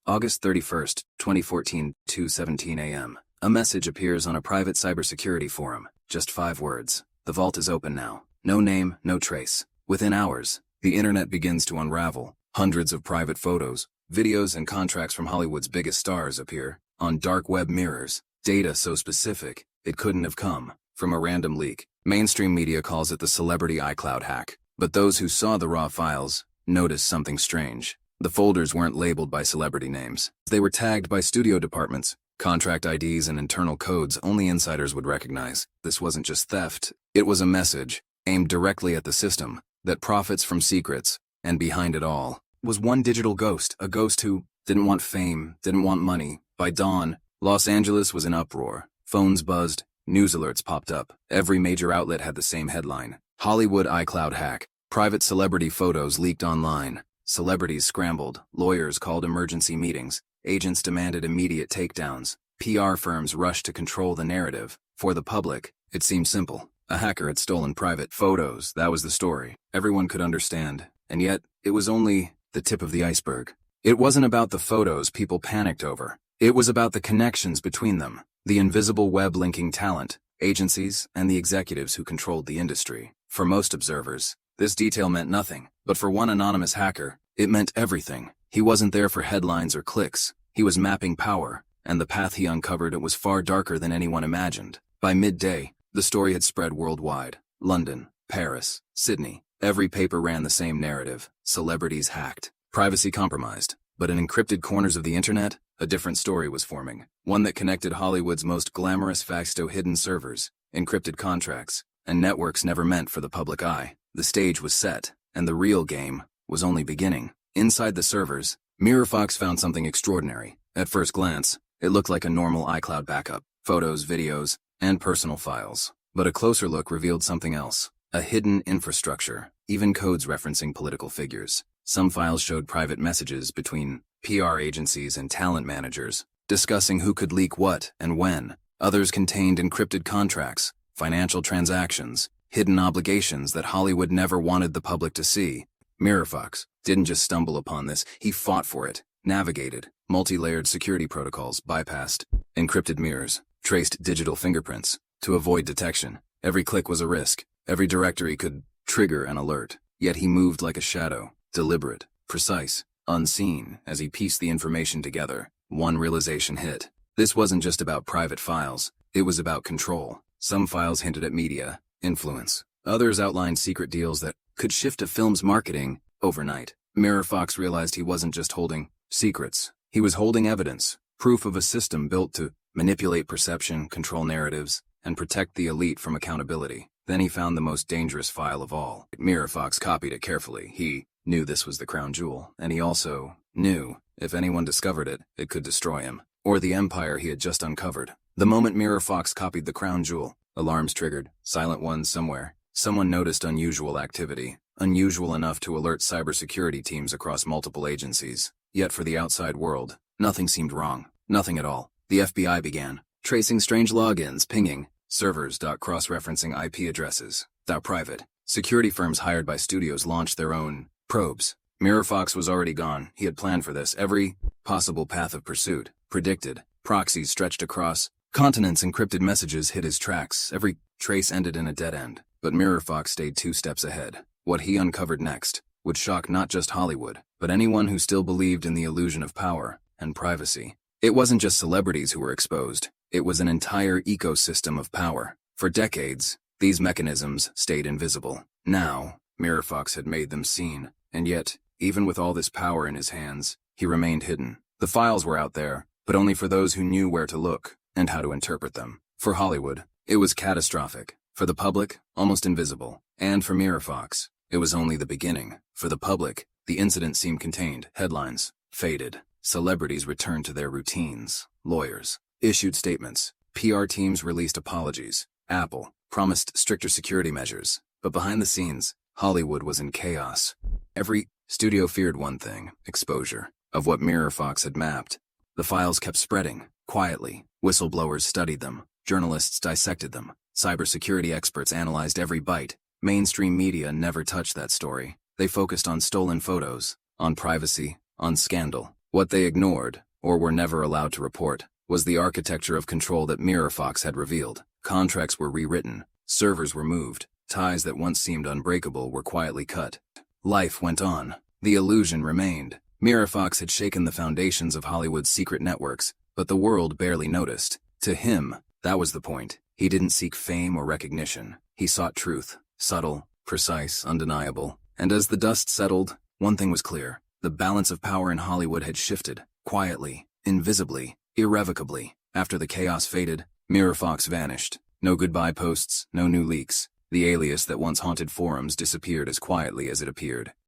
August 31st, 2014, 2:17 a.m. A message appears on a private cybersecurity forum. Just 5 words. The vault is open now. No name, no trace. Within hours, the internet begins to unravel. Hundreds of private photos, videos, and contracts from Hollywood's biggest stars appear on dark web mirrors. Data so specific, it couldn't have come from a random leak. Mainstream media calls it the celebrity iCloud hack. But those who saw the raw files noticed something strange. The folders weren't labeled by celebrity names. They were tagged by studio departments, contract IDs, and internal codes only insiders would recognize. This wasn't just theft, it was a message aimed directly at the system that profits from secrets, and behind it all was one digital ghost, a ghost who didn't want fame, didn't want money. By dawn, Los Angeles was in uproar. Phones buzzed, news alerts popped up. Every major outlet had the same headline: Hollywood iCloud hack. Private celebrity photos leaked online. Celebrities scrambled, lawyers called emergency meetings, agents demanded immediate takedowns. PR firms rushed to control the narrative. For the public, it seemed simple. A hacker had stolen private photos, that was the story. Everyone could understand. And yet, it was only the tip of the iceberg. It wasn't about the photos people panicked over. It was about the connections between them, the invisible web linking talent, agencies, and the executives who controlled the industry. For most observers, this detail meant nothing, but for one anonymous hacker, it meant everything. He wasn't there for headlines or clicks. He was mapping power, and the path he uncovered was far darker than anyone imagined. By midday, the story had spread worldwide. London, Paris, Sydney. Every paper ran the same narrative. Celebrities hacked, privacy compromised. But in encrypted corners of the internet, a different story was forming. One that connected Hollywood's most glamorous facts to hidden servers, encrypted contracts, and networks never meant for the public eye. The stage was set, and the real game was only beginning. Inside the servers, MirrorFox found something extraordinary. At first glance, it looked like a normal iCloud backup: photos, videos, and personal files. But a closer look revealed something else: a hidden infrastructure, even codes referencing political figures. Some files showed private messages between PR agencies and talent managers, discussing who could leak what and when. Others contained encrypted contracts, financial transactions, hidden obligations that Hollywood never wanted the public to see. MirrorFox didn't just stumble upon this, he fought for it, navigated multi-layered security protocols, bypassed encrypted mirrors, traced digital fingerprints to avoid detection. Every click was a risk, every directory could trigger an alert. Yet he moved like a shadow, deliberate, precise, unseen. As he pieced the information together, one realization hit. This wasn't just about private files, it was about control. Some files hinted at media influence. Others outlined secret deals that could shift a film's marketing overnight. MirrorFox realized he wasn't just holding secrets. He was holding evidence, proof of a system built to manipulate perception, control narratives, and protect the elite from accountability. Then he found the most dangerous file of all. MirrorFox copied it carefully. He knew this was the crown jewel, and he also knew if anyone discovered it, it could destroy him, or the empire he had just uncovered. The moment MirrorFox copied the crown jewel, alarms triggered, silent ones somewhere. Someone noticed unusual activity, unusual enough to alert cybersecurity teams across multiple agencies. Yet for the outside world, nothing seemed wrong. Nothing at all. The FBI began tracing strange logins, pinging servers, cross-referencing IP addresses. Private security firms hired by studios launched their own probes. MirrorFox was already gone. He had planned for this. Every possible path of pursuit, predicted. Proxies stretched across continents, encrypted messages hid his tracks. Every trace ended in a dead end. But MirrorFox stayed 2 steps ahead. What he uncovered next would shock not just Hollywood, but anyone who still believed in the illusion of power and privacy. It wasn't just celebrities who were exposed. It was an entire ecosystem of power. For decades, these mechanisms stayed invisible. Now, MirrorFox had made them seen. And yet, even with all this power in his hands, he remained hidden. The files were out there, but only for those who knew where to look and how to interpret them. For Hollywood, it was catastrophic. For the public, almost invisible. And for MirrorFox, it was only the beginning. For the public, the incident seemed contained. Headlines faded. Celebrities returned to their routines. Lawyers issued statements. PR teams released apologies. Apple promised stricter security measures. But behind the scenes, Hollywood was in chaos. Every studio feared one thing: exposure of what MirrorFox had mapped. The files kept spreading, quietly. Whistleblowers studied them. Journalists dissected them. Cybersecurity experts analyzed every byte. Mainstream media never touched that story. They focused on stolen photos, on privacy, on scandal. What they ignored, or were never allowed to report, was the architecture of control that MirrorFox had revealed. Contracts were rewritten, servers were moved, ties that once seemed unbreakable were quietly cut. Life went on. The illusion remained. MirrorFox had shaken the foundations of Hollywood's secret networks, but the world barely noticed. To him, that was the point. He didn't seek fame or recognition. He sought truth, subtle, precise, undeniable. And as the dust settled, one thing was clear. The balance of power in Hollywood had shifted, quietly, invisibly, irrevocably. After the chaos faded, MirrorFox vanished. No goodbye posts, no new leaks. The alias that once haunted forums disappeared as quietly as it appeared.